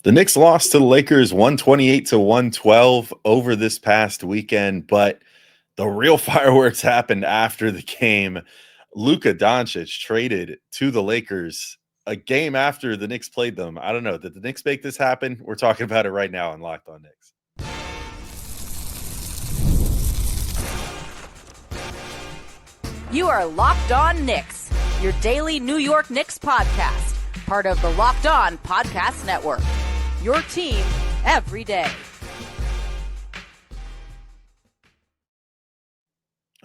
The Knicks lost to the Lakers 128 to 112 over this past weekend, but the real fireworks happened after the game. Luka Doncic traded to the Lakers a game after the Knicks played them. I don't know. Did the Knicks make this happen? We're talking about it right now on Locked On Knicks. You are Locked On Knicks, your daily New York Knicks podcast, part of the Locked On Podcast Network. Your team every day.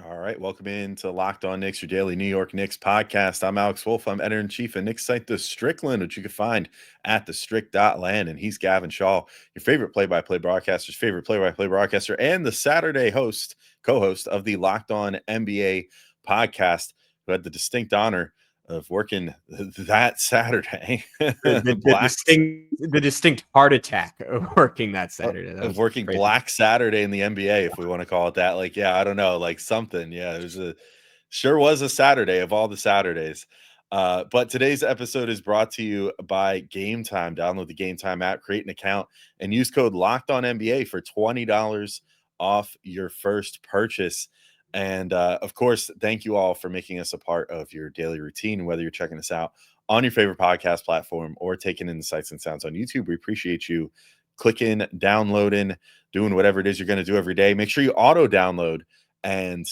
All right, welcome into Locked On Knicks, your daily New York Knicks podcast. I'm Alex Wolf. I'm editor-in-chief of Knicks site, The Strickland, which you can find at thestrick.land. And he's Gavin Shaw, your favorite play-by-play broadcaster's favorite play-by-play broadcaster, and the Saturday co-host of the Locked On NBA podcast, who had the distinct honor of working that Saturday. the distinct heart attack of working that Saturday. Of working crazy. Black Saturday in the NBA, if we want to call it that. Like, yeah, I don't know, like something. Yeah, it was a Saturday of all the Saturdays. But today's episode is brought to you by Game Time. Download the Game Time app, create an account, and use code LOCKEDONNBA for $20 off your first purchase. And of course, thank you all for making us a part of your daily routine, whether you're checking us out on your favorite podcast platform or taking in the sights and sounds on YouTube. We appreciate you clicking, downloading, doing whatever it is you're going to do every day. Make sure you auto download and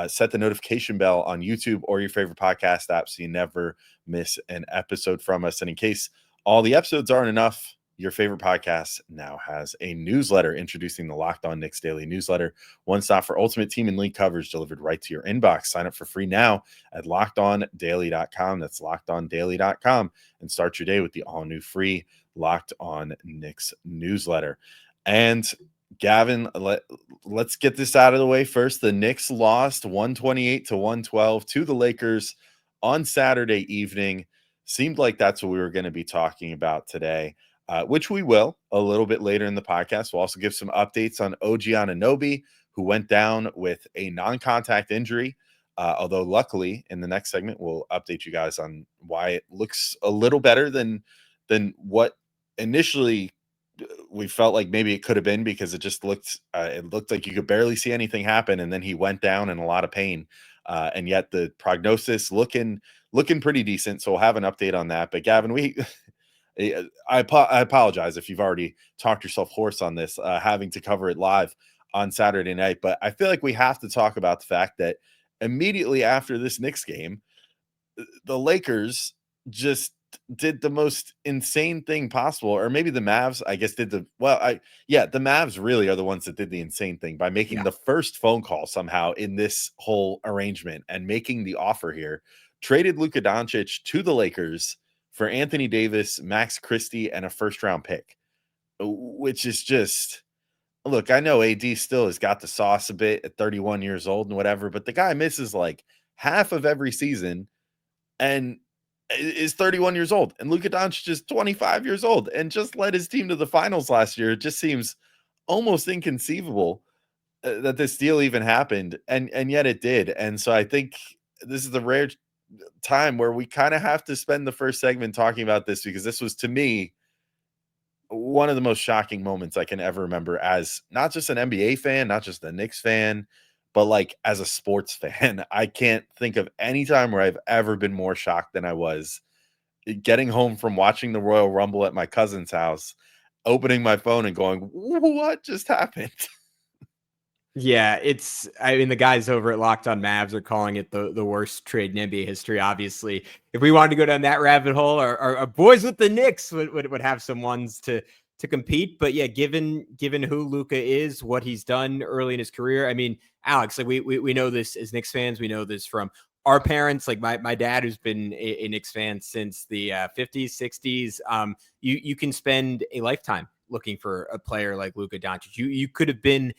set the notification bell on YouTube or your favorite podcast app so you never miss an episode from us. And in case all the episodes aren't enough, your favorite podcast now has a newsletter. Introducing the Locked On Knicks Daily Newsletter. One stop for ultimate team and league coverage delivered right to your inbox. Sign up for free now at LockedOnDaily.com. That's LockedOnDaily.com. And start your day with the all-new free Locked On Knicks newsletter. And Gavin, let's get this out of the way first. The Knicks lost 128 to 112 to the Lakers on Saturday evening. Seemed like that's what we were going to be talking about today. Which we will a little bit later in the podcast. We'll also give some updates on OG Anunoby, who went down with a non-contact injury. Although luckily in the next segment, we'll update you guys on why it looks a little better than what initially we felt like maybe it could have been, because it just looked like you could barely see anything happen. And then he went down in a lot of pain. And yet the prognosis looking pretty decent. So we'll have an update on that. But Gavin, I apologize if you've already talked yourself hoarse on this, having to cover it live on Saturday night. But I feel like we have to talk about the fact that immediately after this Knicks game, the Lakers just did the most insane thing possible. Or maybe the Mavs, I guess, the Mavs really are the ones that did the insane thing by making the first phone call somehow in this whole arrangement and making the offer here. Traded Luka Doncic to the Lakers for Anthony Davis, Max Christie, and a first-round pick, which is just, look, I know AD still has got the sauce a bit at 31 years old and whatever, but the guy misses like half of every season and is 31 years old. And Luka Doncic is 25 years old and just led his team to the finals last year. It just seems almost inconceivable that this deal even happened, and yet it did. And so I think this is the rare time where we kind of have to spend the first segment talking about this, because this was, to me, one of the most shocking moments I can ever remember as not just an NBA fan, not just a Knicks fan, but like as a sports fan. I can't think of any time where I've ever been more shocked than I was getting home from watching the Royal Rumble at my cousin's house, opening my phone and going, what just happened? Yeah, the guys over at Locked On Mavs are calling it the worst trade in NBA history. Obviously, if we wanted to go down that rabbit hole, our boys with the Knicks would have some ones to compete. But yeah, given who Luka is, what he's done early in his career, I mean, Alex, like we know this as Knicks fans. We know this from our parents. Like my dad, who's been a Knicks fan since the 50s, 60s. You can spend a lifetime looking for a player like Luka Doncic. You could have been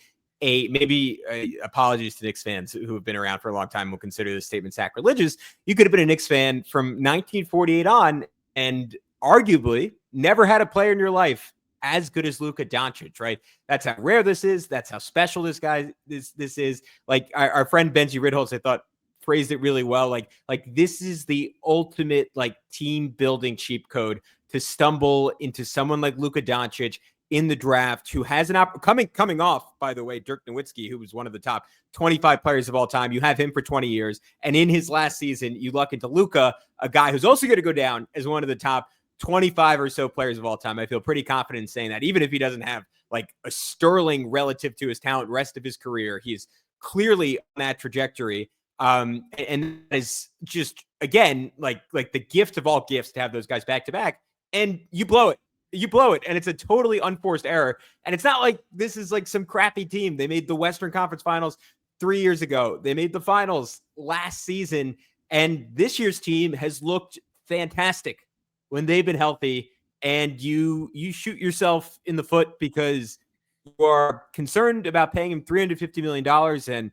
apologies to Knicks fans who have been around for a long time will consider this statement sacrilegious. You could have been a Knicks fan from 1948 on and arguably never had a player in your life as good as Luka Doncic, right? That's how rare this is. That's how special this guy this is. Like our friend Benji Ridholtz, I thought, phrased it really well. Like this is the ultimate like team building cheat code to stumble into someone like Luka Doncic in the draft, who has an coming off, by the way, Dirk Nowitzki, who was one of the top 25 players of all time. You have him for 20 years. And in his last season, you luck into Luka, a guy who's also going to go down as one of the top 25 or so players of all time. I feel pretty confident in saying that, even if he doesn't have like a sterling relative to his talent rest of his career, he's clearly on that trajectory. And that is just, again, like the gift of all gifts to have those guys back to back, and you blow it. And it's a totally unforced error. And it's not like this is like some crappy team. They made the Western Conference Finals 3 years ago. They made the finals last season. And this year's team has looked fantastic when they've been healthy. And you shoot yourself in the foot because you are concerned about paying him $350 million. And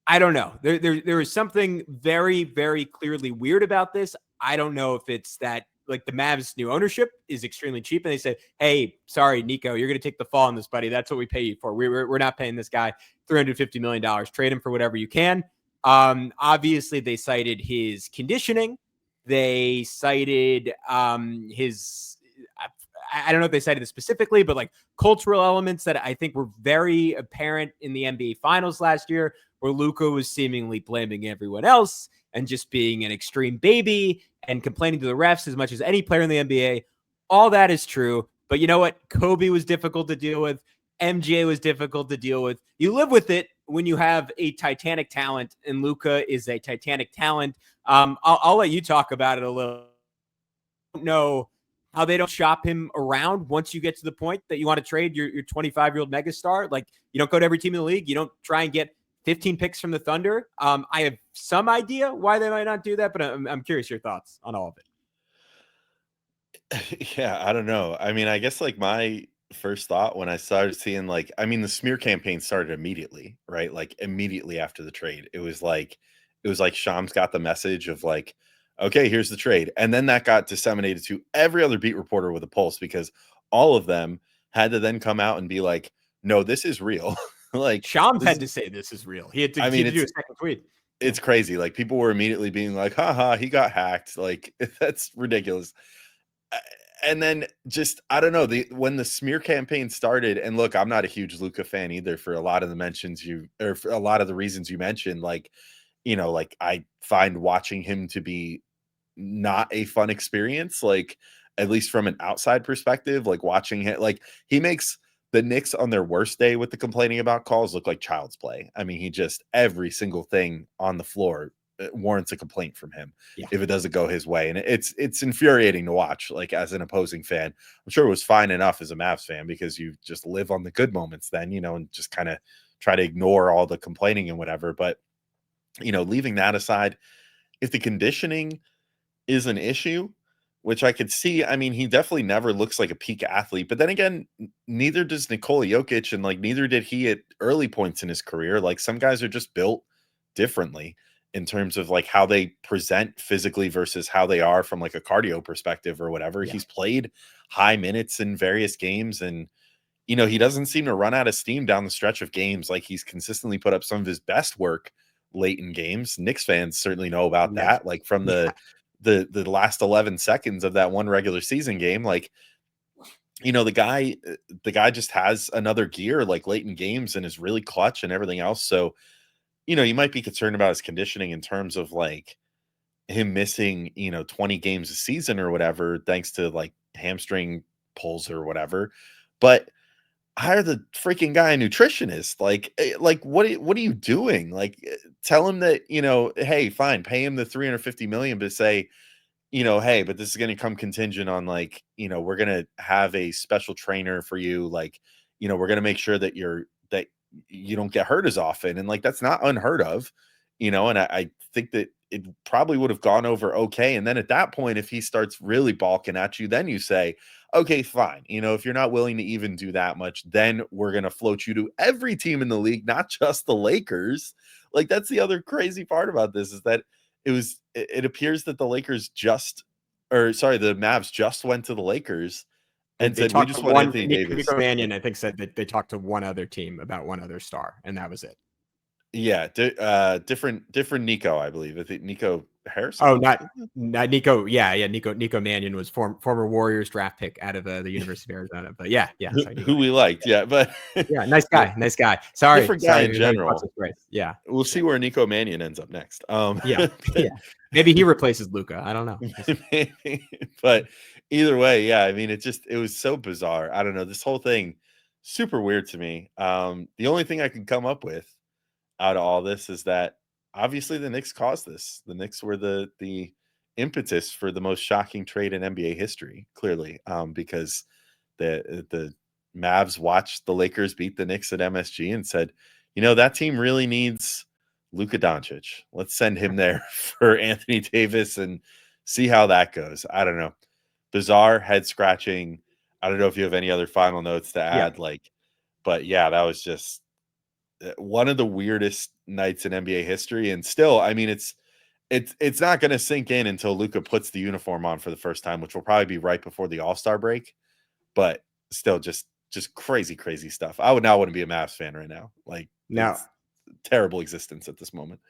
I don't know. There is something very, very clearly weird about this. I don't know if it's that, like, the Mavs' new ownership is extremely cheap, and they said, "Hey, sorry, Nico, you're going to take the fall on this, buddy. That's what we pay you for. We're not paying this guy $350 million. Trade him for whatever you can." Obviously, they cited his conditioning. They cited his. I don't know if they cited it specifically, but like cultural elements that I think were very apparent in the NBA Finals last year, where Luka was seemingly blaming everyone else and just being an extreme baby and complaining to the refs as much as any player in the NBA. All that is true. But you know what? Kobe was difficult to deal with. MJ was difficult to deal with. You live with it when you have a Titanic talent, and Luka is a Titanic talent. I'll let you talk about it a little. I don't know how they don't shop him around once you get to the point that you want to trade your 25-year-old megastar. Like, you don't go to every team in the league. You don't try and get 15 picks from the Thunder. I have some idea why they might not do that, but I'm curious your thoughts on all of it. Yeah, I don't know. I mean, I guess like my first thought when I started seeing, like, I mean, the smear campaign started immediately, right? Like immediately after the trade. It was like Shams got the message of like, okay, here's the trade. And then that got disseminated to every other beat reporter with a pulse, because all of them had to then come out and be like, no, this is real. Like, Shams had to say this is real. He had to, do a second tweet. It's crazy. Like, people were immediately being like, haha, he got hacked. Like, that's ridiculous. And then just, I don't know, when the smear campaign started, and look, I'm not a huge Luka fan either for a lot of the reasons you mentioned. Like, you know, like, I find watching him to be not a fun experience, like, at least from an outside perspective. Like, watching him, like, he makes the Knicks on their worst day with the complaining about calls look like child's play. I mean, he just, every single thing on the floor warrants a complaint from him if it doesn't go his way. And it's infuriating to watch, like, as an opposing fan. I'm sure it was fine enough as a Mavs fan, because you just live on the good moments then, you know, and just kind of try to ignore all the complaining and whatever. But, you know, leaving that aside, if the conditioning is an issue, which I could see, I mean, he definitely never looks like a peak athlete. But then again, neither does Nikola Jokic, and like neither did he at early points in his career. Like, some guys are just built differently in terms of like how they present physically versus how they are from like a cardio perspective or whatever. Yeah. He's played high minutes in various games, and, you know, he doesn't seem to run out of steam down the stretch of games. Like, he's consistently put up some of his best work late in games. Knicks fans certainly know about that. Like, from the last 11 seconds of that one regular season game, like, you know, the guy just has another gear, like, late in games, and is really clutch and everything else. So, you know, you might be concerned about his conditioning in terms of like him missing, you know, 20 games a season or whatever, thanks to like hamstring pulls or whatever. But hire the freaking guy a nutritionist. Like what are you doing? Like, tell him that, you know, hey, fine, pay him the $350 million, but say, you know, hey, but this is going to come contingent on, like, you know, we're going to have a special trainer for you. Like, you know, we're going to make sure that you don't get hurt as often. And like, that's not unheard of, you know, and I think that it probably would have gone over okay. And then at that point, if he starts really balking at you, then you say, okay, fine. You know, if you're not willing to even do that much, then we're going to float you to every team in the league, not just the Lakers. Like, that's the other crazy part about this, is that it appears that the Mavs just went to the Lakers and said, we just want Anthony Davis. Nico Mannion, I think, said that they talked to one other team about one other star, and that was it. Yeah, different Nico, I believe. I think Nico Harrison? Oh, not Nico. Yeah. Nico Mannion was former Warriors draft pick out of the University of Arizona. But yeah. Sorry, who we liked. Yeah, but yeah, nice guy. Sorry, different guy in general. Yeah, we'll see where Nico Mannion ends up next. Yeah. Maybe he replaces Luka. I don't know. But either way, yeah. I mean, it was so bizarre. I don't know. This whole thing, super weird to me. The only thing I could come up with out of all this is that obviously the Knicks caused this. The Knicks were the impetus for the most shocking trade in NBA history, clearly, because the Mavs watched the Lakers beat the Knicks at MSG and said, that team really needs Luka Doncic. Let's send him there for Anthony Davis and see how that goes. I don't know. Bizarre, head scratching. I don't know if you have any other final notes to add. But yeah, that was just one of the weirdest nights in NBA history. And still, I mean, it's not going to sink in until Luka puts the uniform on for the first time, which will probably be right before the All-Star break. But still, just crazy stuff. I would not want to be a Mavs fan right now. Like, no, terrible existence at this moment.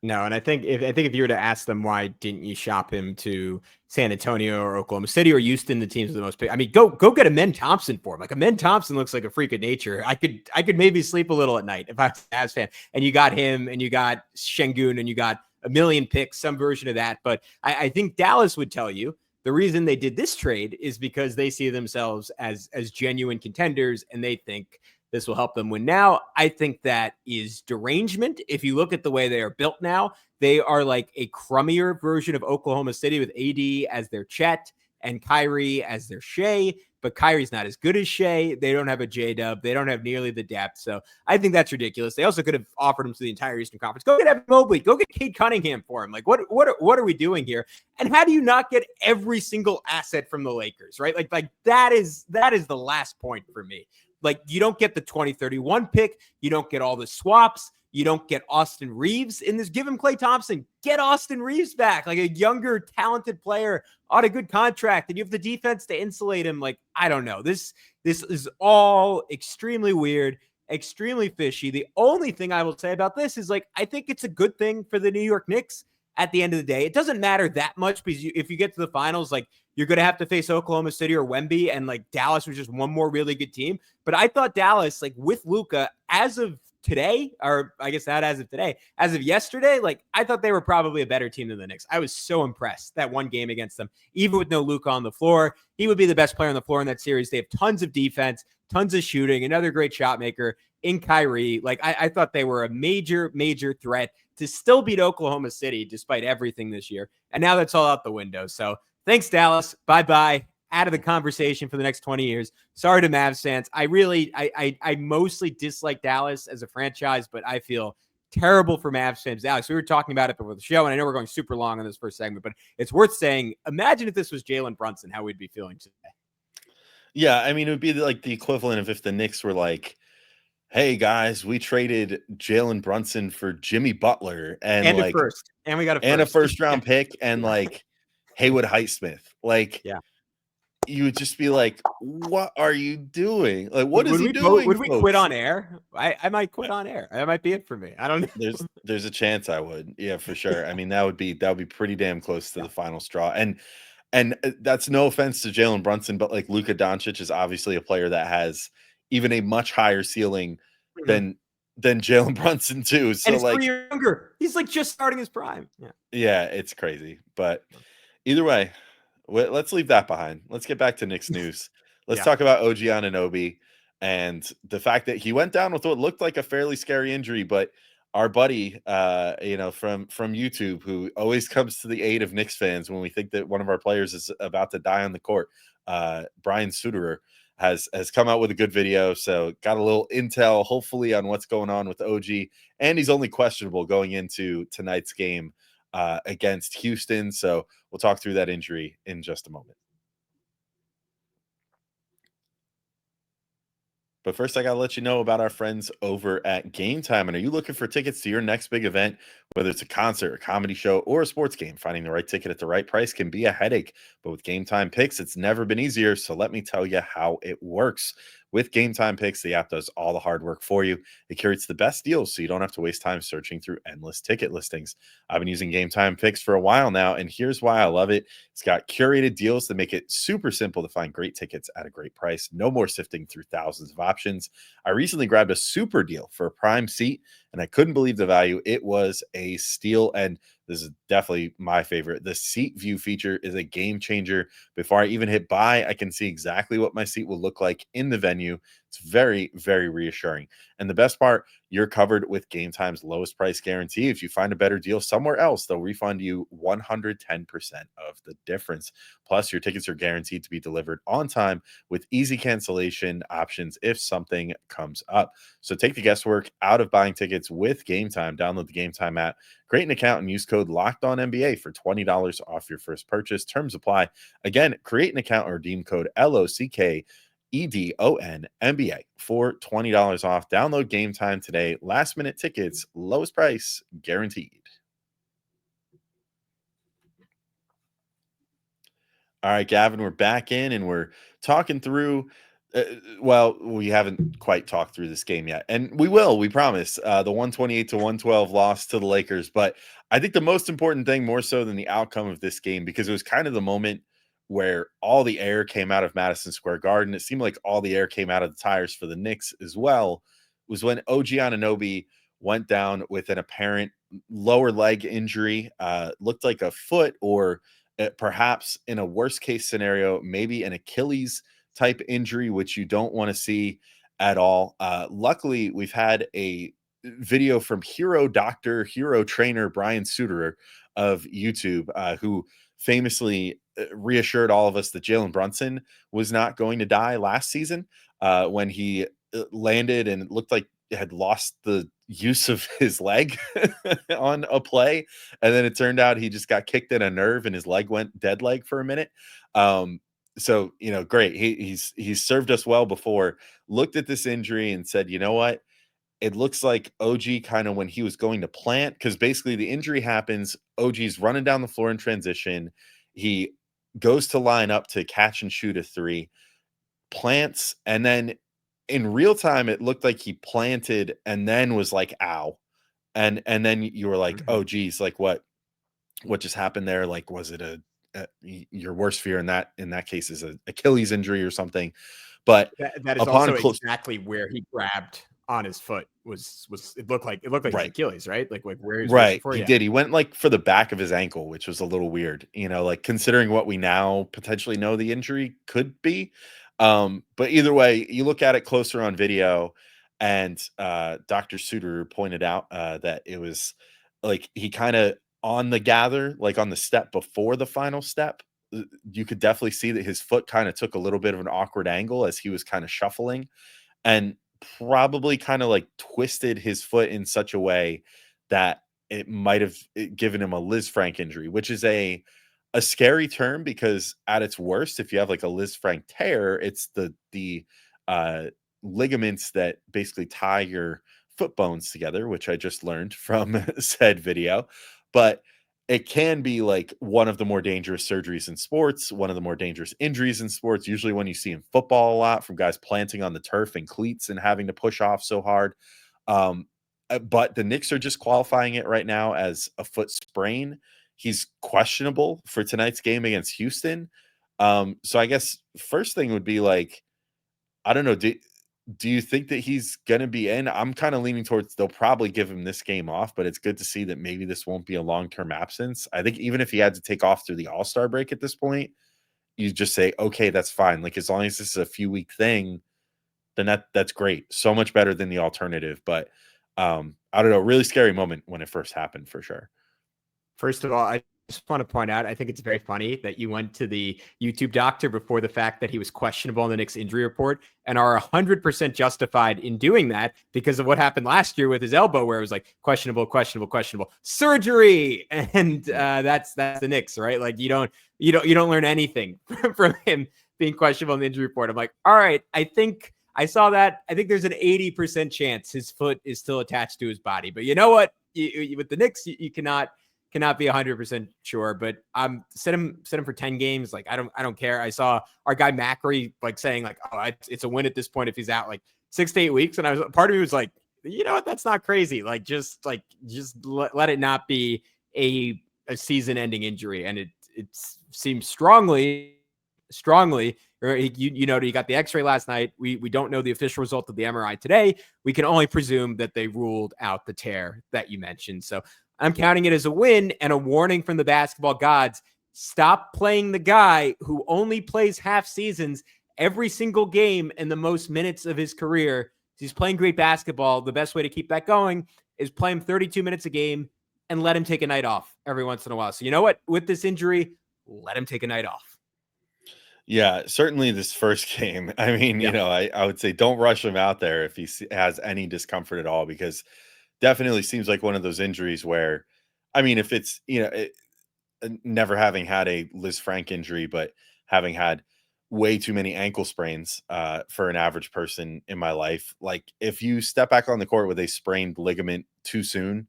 No, and I think if you were to ask them why didn't you shop him to San Antonio or Oklahoma City or Houston, the teams with the most pay, I mean, go get Amen Thompson for him. Like Amen Thompson looks like a freak of nature. I could maybe sleep a little at night if I was a Mavs fan. And you got him, and you got Şengün, and you got a million picks, some version of that. But I think Dallas would tell you the reason they did this trade is because they see themselves as genuine contenders, and they think this will help them win. Now, I think that is derangement. If you look at the way they are built now, they are like a crummier version of Oklahoma City with AD as their Chet and Kyrie as their Shea. But Kyrie's not as good as Shea. They don't have a J-Dub. They don't have nearly the depth. So I think that's ridiculous. They also could have offered him to the entire Eastern Conference. Go get Evan Mobley. Go get Cade Cunningham for him. Like, what are we doing here? And how do you not get every single asset from the Lakers, right? Like that is the last point for me. Like, you don't get the 2031 pick. You don't get all the swaps. You don't get Austin Reeves in this. Give him Klay Thompson. Get Austin Reeves back, like a younger, talented player on a good contract. And you have the defense to insulate him. Like, I don't know. This is all extremely weird, extremely fishy. The only thing I will say about this is, like, I think it's a good thing for the New York Knicks at the end of the day. It doesn't matter that much because if you get to the finals, like, you're going to have to face Oklahoma City or Wemby, and like Dallas was just one more really good team. But I thought Dallas, like with Luka, as of today, or I guess not as of today, as of yesterday, like I thought they were probably a better team than the Knicks. I was so impressed that one game against them, even with no Luka on the floor. He would be the best player on the floor in that series. They have tons of defense, tons of shooting, another great shot maker in Kyrie. Like I thought they were a major threat to still beat Oklahoma City despite everything this year. And now that's all out the window. So thanks, Dallas. Bye-bye. Out of the conversation for the next 20 years. Sorry to Mavs fans. I mostly dislike Dallas as a franchise, but I feel terrible for Mavs fans. Alex, we were talking about it before the show, and I know we're going super long on this first segment, but it's worth saying, imagine if this was Jalen Brunson, how we'd be feeling today. Yeah, I mean, it would be like the equivalent of if the Knicks were like, hey, guys, we traded Jalen Brunson for Jimmy Butler and like, a first. And we got a first-round pick and like Haywood Highsmith. Like, yeah. You would just be like, what are you doing? Like, what is he doing? Would we quit on air? I might quit on air. That might be it for me. I don't know. There's a chance I would. Yeah, for sure. I mean, that would be pretty damn close to the final straw. And that's no offense to Jalen Brunson, but like Luka Doncic is obviously a player that has even a much higher ceiling than Jalen Brunson too. So, and he's like younger. He's like just starting his prime. Yeah, it's crazy. But either way, let's leave that behind. Let's get back to Knicks news. Let's talk about OG Anunoby and the fact that he went down with what looked like a fairly scary injury. But our buddy, from YouTube, who always comes to the aid of Knicks fans when we think that one of our players is about to die on the court, Brian Suterer, has come out with a good video. So got a little intel, hopefully, on what's going on with OG. And he's only questionable going into tonight's game against Houston. So we'll talk through that injury in just a moment. But first, I got to let you know about our friends over at Game Time. And are you looking for tickets to your next big event, whether it's a concert, a comedy show, or a sports game? Finding the right ticket at the right price can be a headache. But with Game Time Picks, it's never been easier. So let me tell you how it works. With Game Time Picks, the app does all the hard work for you. It curates the best deals so you don't have to waste time searching through endless ticket listings. I've been using Game Time Picks for a while now, and here's why I love it. It's got curated deals that make it super simple to find great tickets at a great price. No more sifting through thousands of options. I recently grabbed a super deal for a prime seat, and I couldn't believe the value. It was a steal, and this is definitely my favorite. The seat view feature is a game changer. Before I even hit buy, I can see exactly what my seat will look like in the venue. It's very, very reassuring. And the best part, you're covered with Game Time's lowest price guarantee. If you find a better deal somewhere else, they'll refund you 110% of the difference. Plus, your tickets are guaranteed to be delivered on time with easy cancellation options if something comes up. So take the guesswork out of buying tickets with Game Time. Download the Game Time app, create an account, and use code LOCKEDONNBA for $20 off your first purchase. Terms apply. Again, create an account or redeem code LOCKEDONNBA for $20 off. Download Game Time today. Last minute tickets, lowest price guaranteed. All right, Gavin, we're back in and we're talking through. Well, we haven't quite talked through this game yet, and we will. We promise. The 128-112 loss to the Lakers, but I think the most important thing, more so than the outcome of this game, because it was kind of the moment where all the air came out of Madison Square Garden. It seemed like all the air came out of the tires for the Knicks as well. Was when OG Anunoby went down with an apparent lower leg injury. Looked like a foot or perhaps in a worst case scenario, maybe an Achilles type injury, which you don't want to see at all. Luckily, we've had a video from hero trainer Brian Suterer of YouTube, who famously reassured all of us that Jalen Brunson was not going to die last season when he landed and it looked like had lost the use of his leg on a play, and then it turned out he just got kicked in a nerve and his leg went dead leg for a minute. So great. He's served us well before. Looked at this injury and said, you know what? It looks like OG kind of when he was going to plant, because basically the injury happens. OG's running down the floor in transition. He goes to line up to catch and shoot a three, plants, and then in real time, it looked like he planted and then was like, ow. And then you were like, oh, geez, like what just happened there? Like, was it your worst fear in that case is an Achilles injury or something? But that is also exactly where he grabbed on his foot was it looked like right. Achilles, right? Like where right. He did. He went like for the back of his ankle, which was a little weird, like considering what we now potentially know the injury could be. But either way, you look at it closer on video, and Dr. Suter pointed out that it was like he kind of on the gather, like on the step before the final step, you could definitely see that his foot kind of took a little bit of an awkward angle as he was kind of shuffling, and probably kind of like twisted his foot in such a way that it might have given him a Liz Frank injury, which is a scary term, because at its worst, if you have like a Liz Frank tear, it's the ligaments that basically tie your foot bones together, which I just learned from said video. But it can be like one of the more dangerous surgeries in sports, one of the more dangerous injuries in sports, usually when you see in football a lot from guys planting on the turf in cleats and having to push off so hard. But the Knicks are just qualifying it right now as a foot sprain. He's questionable for tonight's game against Houston. So I guess first thing would be like, I don't know. Do you think that he's going to be in? I'm kind of leaning towards they'll probably give him this game off, but it's good to see that maybe this won't be a long-term absence. I think even if he had to take off through the All-Star break at this point, you just say, okay, that's fine. Like as long as this is a few-week thing, then that's great. So much better than the alternative. But I don't know, really scary moment when it first happened for sure. First of all, I just want to point out, I think it's very funny that you went to the YouTube doctor before the fact that he was questionable on the Knicks injury report and are 100% justified in doing that because of what happened last year with his elbow, where it was like questionable surgery. And that's the Knicks, right? Like you don't learn anything from him being questionable in the injury report. I'm like, all right, I think I saw that. I think there's an 80% chance his foot is still attached to his body. But you know what? With the Knicks, you cannot be 100% sure. But set him for 10 games. Like I don't care. I saw our guy Macri like saying like, oh, it's a win at this point if he's out like 6 to 8 weeks. And part of me was like, you know what? That's not crazy. Like just let it not be a season-ending injury. And it seems strongly. You got the X-ray last night. We don't know the official result of the MRI today. We can only presume that they ruled out the tear that you mentioned. So I'm counting it as a win and a warning from the basketball gods. Stop playing the guy who only plays half seasons every single game and the most minutes of his career. He's playing great basketball. The best way to keep that going is play him 32 minutes a game and let him take a night off every once in a while. So you know what? With this injury, let him take a night off. Yeah, certainly this first game. I mean, I would say don't rush him out there if he has any discomfort at all, because definitely seems like one of those injuries where, I mean, if it's, never having had a Liz Frank injury, but having had way too many ankle sprains for an average person in my life, like if you step back on the court with a sprained ligament too soon,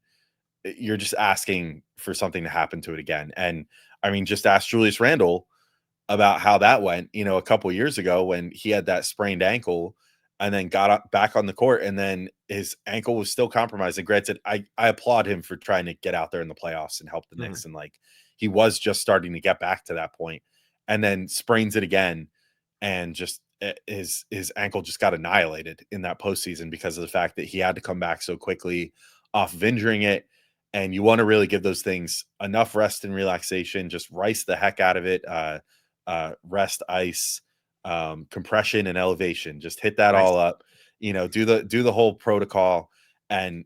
you're just asking for something to happen to it again. And I mean, just ask Julius Randle about how that went, a couple years ago when he had that sprained ankle and then got back on the court and then his ankle was still compromised. And granted, I applaud him for trying to get out there in the playoffs and help the Knicks. And like, he was just starting to get back to that point and then sprains it again. And just his ankle just got annihilated in that postseason because of the fact that he had to come back so quickly off of injuring it. And you want to really give those things enough rest and relaxation, just rice the heck out of it. Rest, ice, compression, and elevation. Just hit that all up. Do the whole protocol, and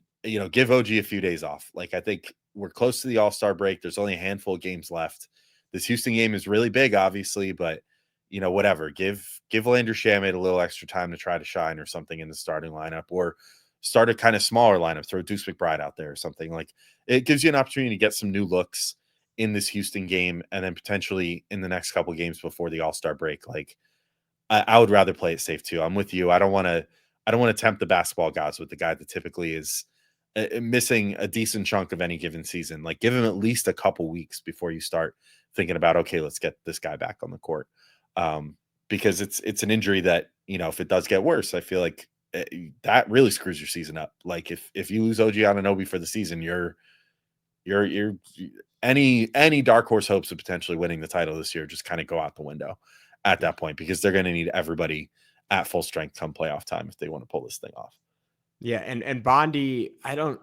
give OG a few days off. Like I think we're close to the All-Star break. There's only a handful of games left. This Houston game is really big, obviously, but whatever. Give Landry Shamet a little extra time to try to shine or something in the starting lineup, or start a kind of smaller lineup. Throw Deuce McBride out there or something. Like it gives you an opportunity to get some new looks in this Houston game, and then potentially in the next couple games before the All-Star break. Like I would rather play it safe too. I'm with you. I don't want to tempt the basketball gods with the guy that typically is missing a decent chunk of any given season. Like give him at least a couple weeks before you start thinking about, okay, let's get this guy back on the court. Because it's an injury that, if it does get worse, I feel like that really screws your season up. Like if you lose OG Anunoby for the season, you're any dark horse hopes of potentially winning the title this year just kind of go out the window at that point, because they're going to need everybody at full strength come playoff time if they want to pull this thing off. Yeah. And Bondi, I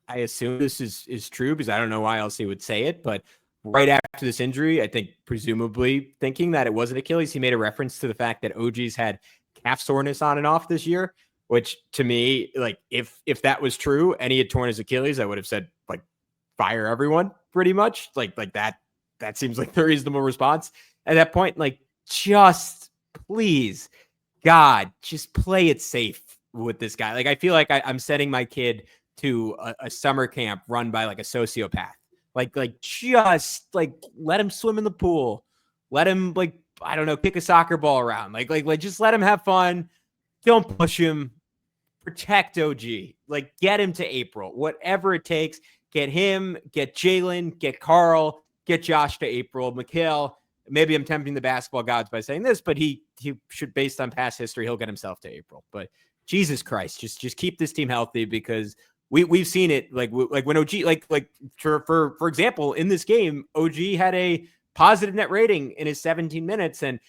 assume this is true because I don't know why else he would say it, but right after this injury, I think presumably thinking that it wasn't Achilles, he made a reference to the fact that OG's had calf soreness on and off this year, which to me, like if that was true and he had torn his Achilles, I would have said like fire everyone pretty much. Like that seems like the reasonable response at that point. Like just please, God, just play it safe with this guy. Like I feel like I'm setting my kid to a summer camp run by like a sociopath. Like just like let him swim in the pool. Let him like, I don't know, kick a soccer ball around. Like just let him have fun. Don't push him. Protect OG. Like get him to April. Whatever it takes. Get him, get Jalen, get Karl, get Josh to April. Mikhail, maybe I'm tempting the basketball gods by saying this, but he should, based on past history, he'll get himself to April. But Jesus Christ, just keep this team healthy, because we've seen it like when OG like for example in this game, OG had a positive net rating in his 17 minutes, and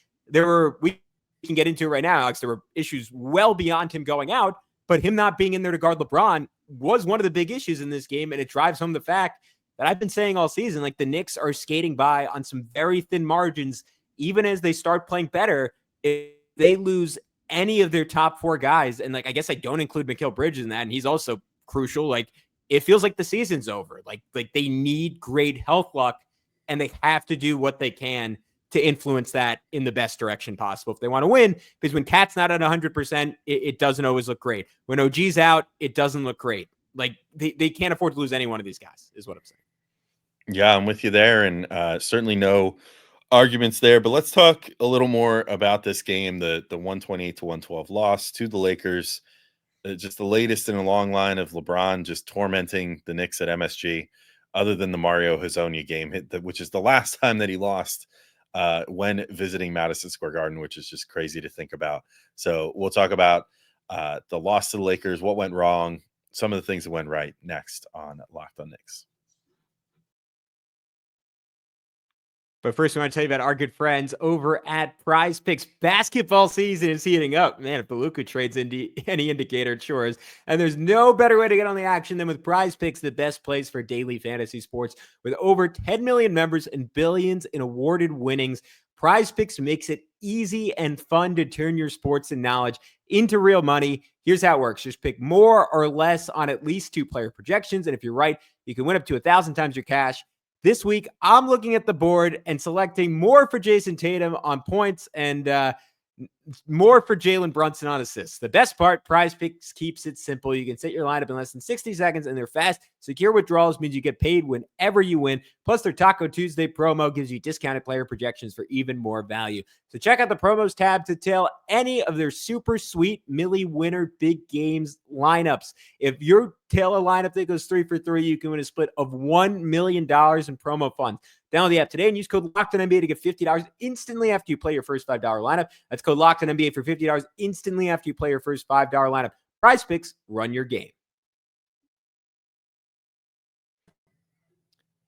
we can get into it right now, Alex. There were issues well beyond him going out, but him not being in there to guard LeBron was one of the big issues in this game, and it drives home the fact that I've been saying all season, like the Knicks are skating by on some very thin margins, even as they start playing better. If they lose any of their top 4 guys, and like I guess I don't include Mikal Bridges in that, and he's also crucial, like it feels like the season's over. Like they need great health luck, and they have to do what they can to influence that in the best direction possible if they want to win. Because when Cat's not at 100%, it doesn't always look great. When OG's out, it doesn't look great. Like they can't afford to lose any one of these guys, is what I'm saying. Yeah, I'm with you there, and certainly no arguments there, but let's talk a little more about this game, the 128 to 112 loss to the Lakers. Just the latest in a long line of LeBron just tormenting the Knicks at MSG, other than the Mario Hezonja game, which is the last time that he lost when visiting Madison Square Garden, which is just crazy to think about. So we'll talk about the loss to the Lakers, what went wrong, some of the things that went right next on Locked on Knicks. But first, we want to tell you about our good friends over at PrizePicks. Basketball season is heating up. Man, if the Luka trade's any indicator, it sure is. And there's no better way to get on the action than with PrizePicks, the best place for daily fantasy sports. With over 10 million members and billions in awarded winnings, PrizePicks makes it easy and fun to turn your sports and knowledge into real money. Here's how it works. Just pick more or less on at least 2-player projections. And if you're right, you can win up to 1,000 times your cash. This week, I'm looking at the board and selecting more for Jason Tatum on points and more for Jalen Brunson on assists. The best part, PrizePicks keeps it simple. You can set your lineup in less than 60 seconds, and their fast, secure withdrawals means you get paid whenever you win. Plus, their Taco Tuesday promo gives you discounted player projections for even more value. So check out the promos tab to tail any of their super sweet Millie Winner big games lineups. If you tail a lineup that goes 3 for 3, you can win a split of $1 million in promo funds. Download the app today and use code LOCKEDONNBA to get $50 instantly after you play your first $5 lineup. That's code LOCKEDONNBA for $50 instantly after you play your first $5 lineup. PrizePicks, run your game.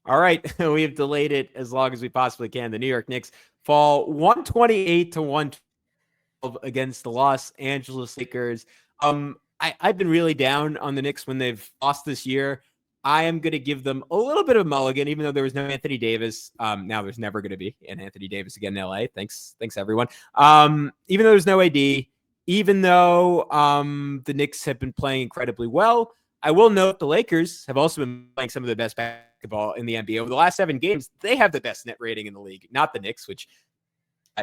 All right, we have delayed it as long as we possibly can. The New York Knicks fall 128 to 112 against the Los Angeles Lakers. I've been really down on the Knicks when they've lost this year. I am going to give them a little bit of a mulligan, even though there was no Anthony Davis. Now there's never going to be an Anthony Davis again in LA. Thanks everyone. Even though there's no AD, even though the Knicks have been playing incredibly well, I will note the Lakers have also been playing some of the best basketball in the NBA. Over the last 7 games, they have the best net rating in the league, not the Knicks, which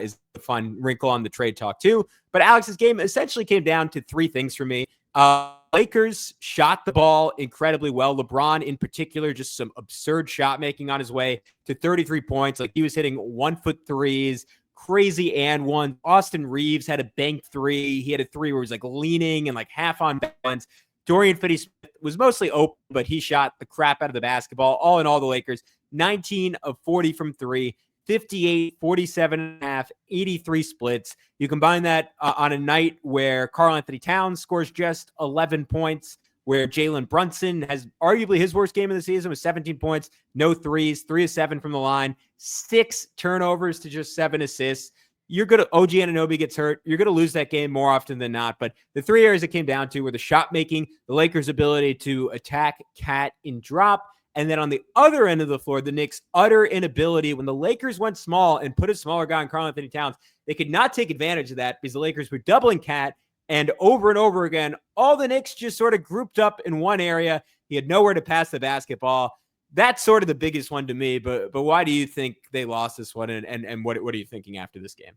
is a fun wrinkle on the trade talk too. But Alex's game essentially came down to 3 things for me. Lakers shot the ball incredibly well. LeBron, in particular, just some absurd shot making on his way to 33 points. Like, he was hitting 1-foot threes, crazy and one. Austin Reeves had a bank 3. He had a 3 where he was like leaning and like half on balance. Dorian Finney-Smith was mostly open, but he shot the crap out of the basketball. All in all, the Lakers 19 of 40 from 3. 58, 47.5, 83 splits. You combine that on a night where Karl-Anthony Towns scores just 11 points, where Jalen Brunson has arguably his worst game of the season with 17 points, no threes, 3 of 7 from the line, 6 turnovers to just 7 assists. You're going to, OG Anunoby gets hurt. You're going to lose that game more often than not. But the 3 areas it came down to were the shot making, the Lakers' ability to attack Cat in drop, and then on the other end of the floor, the Knicks' utter inability. When the Lakers went small and put a smaller guy on Karl-Anthony Towns, they could not take advantage of that because the Lakers were doubling Cat. And over again, all the Knicks just sort of grouped up in one area. He had nowhere to pass the basketball. That's sort of the biggest one to me. But why do you think they lost this one? And what are you thinking after this game?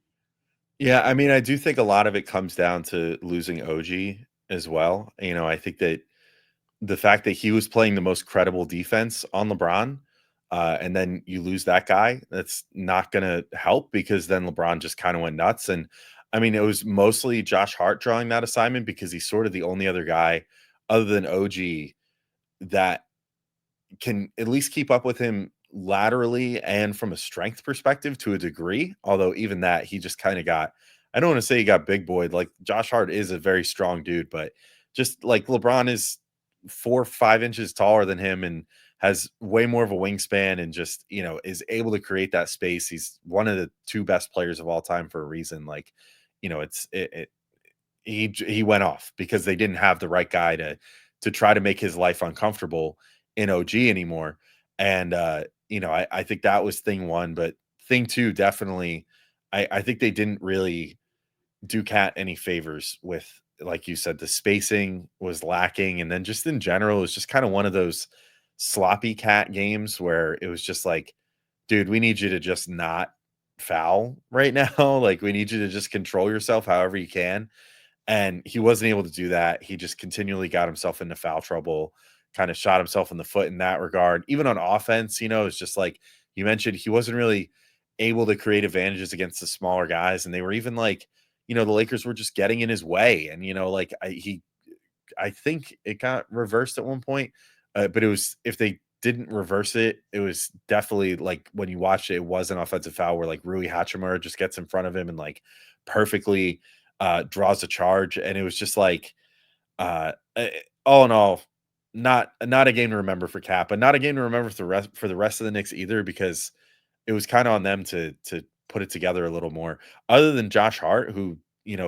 Yeah, I mean, I do think a lot of it comes down to losing OG as well. You know, I think that the fact that he was playing the most credible defense on LeBron, and then you lose that guy, that's not going to help, because then LeBron just kind of went nuts. And I mean, it was mostly Josh Hart drawing that assignment, because he's sort of the only other guy other than OG that can at least keep up with him laterally and from a strength perspective to a degree. Although even that, he just kind of got, I don't want to say he got big boyed. Like, Josh Hart is a very strong dude, but just like LeBron is 4 or 5 inches taller than him and has way more of a wingspan, and just, you know, is able to create that space. He's one of the 2 best players of all time for a reason. Like, you know, he went off because they didn't have the right guy to try to make his life uncomfortable in OG anymore. And you know, I think that was thing 1, but thing 2, definitely, I think they didn't really do Cat any favors with, like you said, the spacing was lacking. And then just in general, it was just kind of one of those sloppy Cat games where it was just like, dude, we need you to just not foul right now. Like, we need you to just control yourself however you can. And he wasn't able to do that. He just continually got himself into foul trouble, kind of shot himself in the foot in that regard. Even on offense, you know, it's just like you mentioned, he wasn't really able to create advantages against the smaller guys. And they were even like, the Lakers were just getting in his way. And, like I think it got reversed at one point, but it was, if they didn't reverse it, it was definitely like when you watched it, it was an offensive foul where like Rui Hachimura just gets in front of him and like perfectly draws a charge. And it was just like, all in all, not a game to remember for Cat, but not a game to remember for the rest of the Knicks either, because it was kind of on them to put it together a little more. Other than Josh Hart, who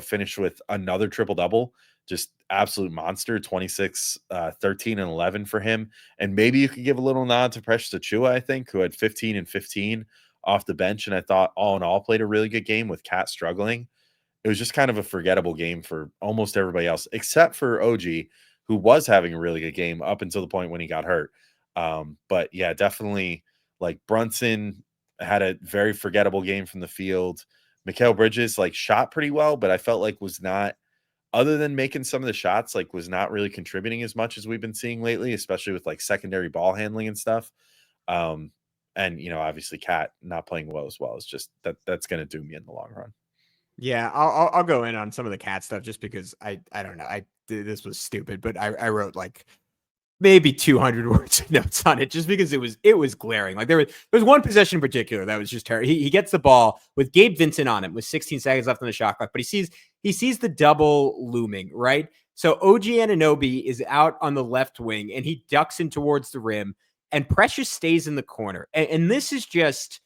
finished with another triple double, just absolute monster, 26, 13, and 11 for him. And maybe you could give a little nod to Precious Achiuwa, I think, who had 15 and 15 off the bench, and I thought all in all played a really good game with Cat struggling. It was just kind of a forgettable game for almost everybody else, except for OG, who was having a really good game up until the point when he got hurt. But yeah, definitely like Brunson had a very forgettable game from the field. Mikal Bridges like shot pretty well, but I felt like was not, other than making some of the shots, like was not really contributing as much as we've been seeing lately, especially with like secondary ball handling and stuff. And obviously Cat not playing well as well is just that's going to do me in the long run. Yeah, I'll go in on some of the Cat stuff just because I don't know. This was stupid, but I wrote like maybe 200 words of notes on it just because it was glaring. Like there was one possession in particular that was just terrible. He gets the ball with Gabe Vincent on him with 16 seconds left on the shot clock, but he sees the double looming, right? So OG Anunoby is out on the left wing and he ducks in towards the rim, and Precious stays in the corner. And this is just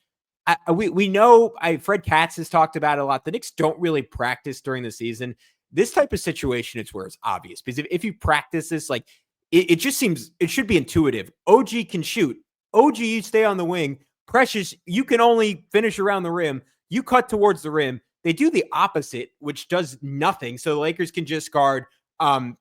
we know Fred Katz has talked about it a lot. The Knicks don't really practice during the season. This type of situation, it's where it's obvious, because if you practice this, like it just seems it should be intuitive. OG can shoot. OG, you stay on the wing. Precious, you can only finish around the rim. You cut towards the rim. They do the opposite, which does nothing. So the Lakers can just guard 4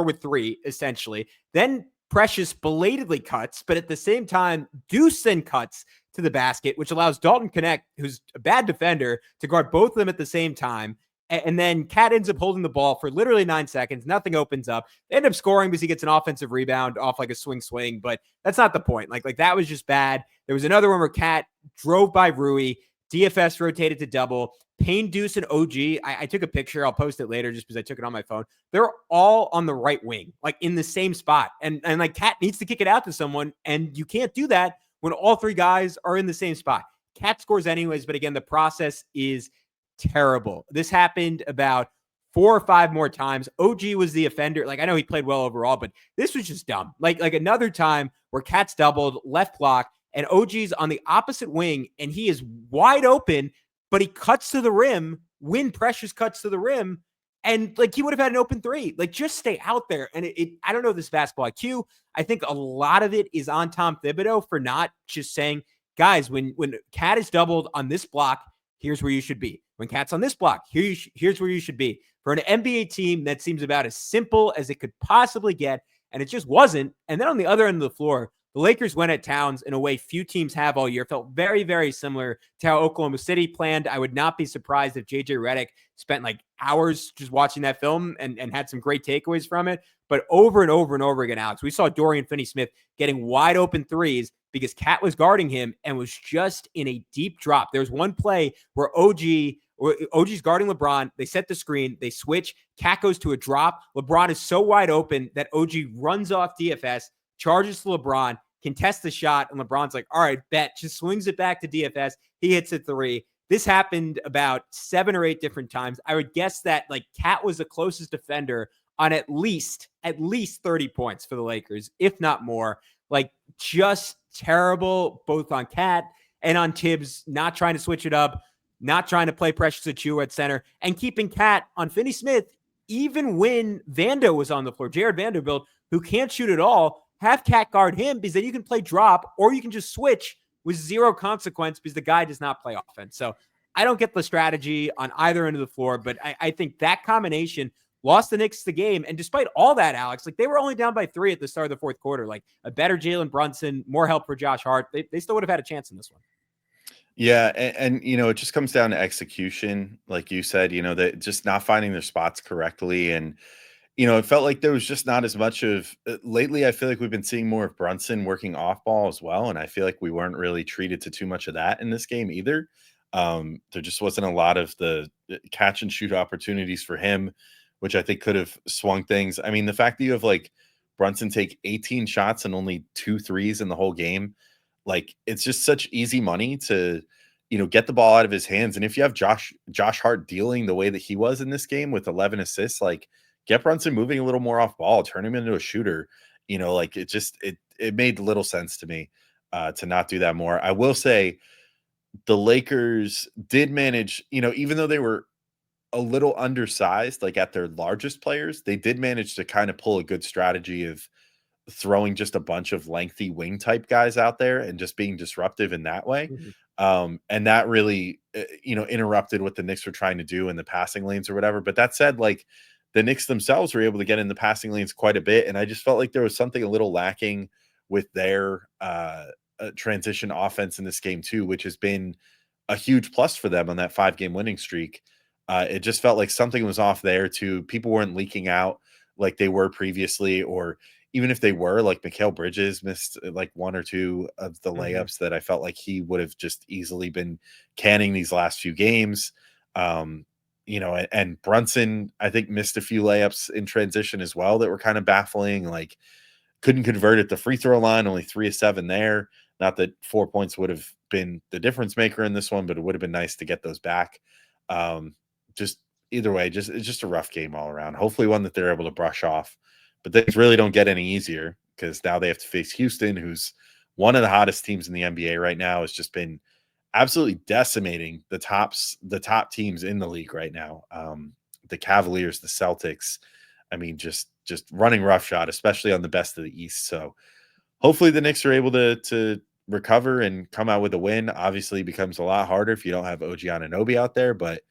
with 3, essentially. Then Precious belatedly cuts, but at the same time, Deuce then cuts to the basket, which allows Dalton Connect, who's a bad defender, to guard both of them at the same time. And then Cat ends up holding the ball for literally 9 seconds. Nothing opens up. They end up scoring because he gets an offensive rebound off like a swing, but that's not the point. Like that was just bad. There was another one where Cat drove by Rui. DFS rotated to double. Payne, Deuce, and OG. I took a picture. I'll post it later just because I took it on my phone. They're all on the right wing, like in the same spot. And like Cat needs to kick it out to someone, and you can't do that when all 3 guys are in the same spot. Cat scores anyways, but again, the process is terrible. This happened about 4 or 5 more times. OG was the offender. Like I know he played well overall, but this was just dumb. Like another time where Cat's doubled, left block, and OG's on the opposite wing, and he is wide open, but he cuts to the rim when Precious cuts to the rim, and like he would have had an open 3. Like just stay out there. And I don't know this basketball IQ. I think a lot of it is on Tom Thibodeau for not just saying, guys, when Cat is doubled on this block, here's where you should be. When Cat's on this block, here's where you should be. For an NBA team, that seems about as simple as it could possibly get, and it just wasn't. And then on the other end of the floor, the Lakers went at Towns in a way few teams have all year. Felt very, very similar to how Oklahoma City planned. I would not be surprised if JJ Redick spent like hours just watching that film and had some great takeaways from it. But over and over and over again, Alex, we saw Dorian Finney-Smith getting wide open threes because Cat was guarding him and was just in a deep drop. There's one play where OG's guarding LeBron. They set the screen. They switch. Cat goes to a drop. LeBron is so wide open that OG runs off DFS, charges to LeBron, contests the shot, and LeBron's like, all right, bet. Just swings it back to DFS. He hits a 3. This happened about 7 or 8 different times. I would guess that like Cat was the closest defender on at least 30 points for the Lakers, if not more. Like just terrible, both on Cat and on Tibbs, not trying to switch it up, not trying to play Precious Achiuwa at center, and keeping Cat on Finney-Smith, even when Vando was on the floor. Jared Vanderbilt, who can't shoot at all, have Cat guard him because then you can play drop or you can just switch with 0 consequence because the guy does not play offense. So I don't get the strategy on either end of the floor, but I think that combination lost the Knicks the game. And despite all that, Alex, like they were only down by 3 at the start of the 4th quarter. Like a better Jalen Brunson, more help for Josh Hart. They still would have had a chance in this one. Yeah. And it just comes down to execution. Like you said, that just not finding their spots correctly. And, it felt like there was just not as much of lately. I feel like we've been seeing more of Brunson working off ball as well. And I feel like we weren't really treated to too much of that in this game either. There just wasn't a lot of the catch and shoot opportunities for him, which I think could have swung things. I mean, the fact that you have like Brunson take 18 shots and only 2 threes in the whole game, like it's just such easy money to, get the ball out of his hands. And if you have Josh Hart dealing the way that he was in this game with 11 assists, like get Brunson moving a little more off ball, turn him into a shooter. Like it made little sense to me to not do that more. I will say the Lakers did manage, even though they were a little undersized, like at their largest players, they did manage to kind of pull a good strategy of throwing just a bunch of lengthy wing type guys out there and just being disruptive in that way. And that really, interrupted what the Knicks were trying to do in the passing lanes or whatever. But that said, like the Knicks themselves were able to get in the passing lanes quite a bit. And I just felt like there was something a little lacking with their transition offense in this game too, which has been a huge plus for them on that 5-game winning streak. It just felt like something was off there too. People weren't leaking out like they were previously, or even if they were, like Mikal Bridges missed like 1 or 2 of the layups that I felt like he would have just easily been canning these last few games. And Brunson, I think, missed a few layups in transition as well that were kind of baffling. Like couldn't convert at the free throw line, only 3 of 7 there. Not that 4 points would have been the difference maker in this one, but it would have been nice to get those back. Just either way, it's just a rough game all around. Hopefully one that they're able to brush off, but things really don't get any easier because now they have to face Houston, who's one of the hottest teams in the NBA right now. Has just been absolutely decimating the top teams in the league right now. The Cavaliers, the Celtics, I mean, just running roughshod, especially on the best of the East. So hopefully the Knicks are able to recover and come out with a win. Obviously it becomes a lot harder if you don't have OG Anunoby out there, but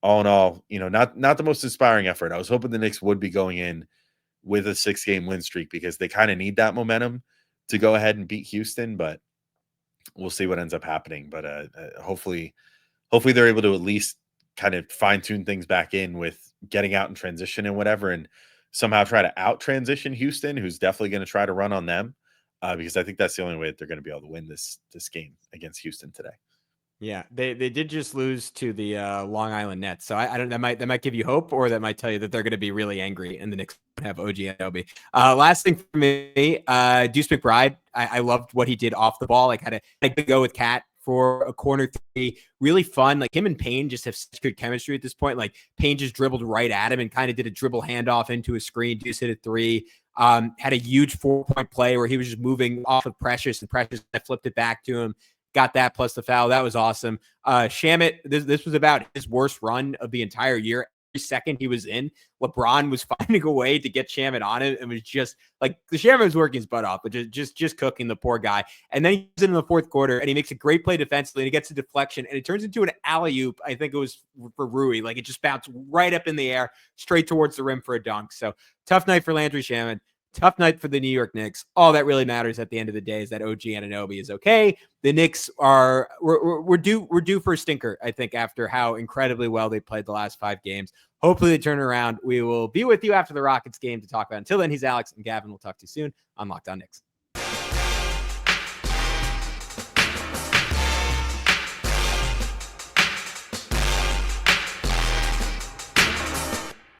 all in all, not the most inspiring effort. I was hoping the Knicks would be going in with a 6-game win streak because they kind of need that momentum to go ahead and beat Houston, but we'll see what ends up happening. But hopefully they're able to at least kind of fine tune things back in with getting out in transition and whatever, and somehow try to out transition Houston, who's definitely going to try to run on them. Because I think that's the only way that they're going to be able to win this game against Houston today. Yeah, they did just lose to the Long Island Nets, so I don't. That might give you hope, or that might tell you that they're going to be really angry, and the Knicks have OG Anunoby. Last thing for me, Deuce McBride. I loved what he did off the ball. Like had a good go with Cat for a corner 3, really fun. Like him and Payne just have such good chemistry at this point. Like Payne just dribbled right at him and kind of did a dribble handoff into a screen. Deuce hit a 3. Had a huge 4-point play where he was just moving off of Precious, and Precious flipped it back to him. Got that plus the foul. That was awesome. Shamet, this was about his worst run of the entire year. Every second he was in, LeBron was finding a way to get Shamet on it. It was just like the Shamet was working his butt off, but just cooking the poor guy. And then he comes in the fourth quarter and he makes a great play defensively and he gets a deflection and it turns into an alley-oop. I think it was for Rui. Like it just bounced right up in the air, straight towards the rim for a dunk. So tough night for Landry Shamet. Tough night for the New York Knicks. All that really matters at the end of the day is that OG Anunoby is okay. The Knicks we're due for a stinker, I think, after how incredibly well they played the last 5 games. Hopefully they turn around. We will be with you after the Rockets game to talk about it. Until then, he's Alex and Gavin. We'll talk to you soon on Locked On Knicks.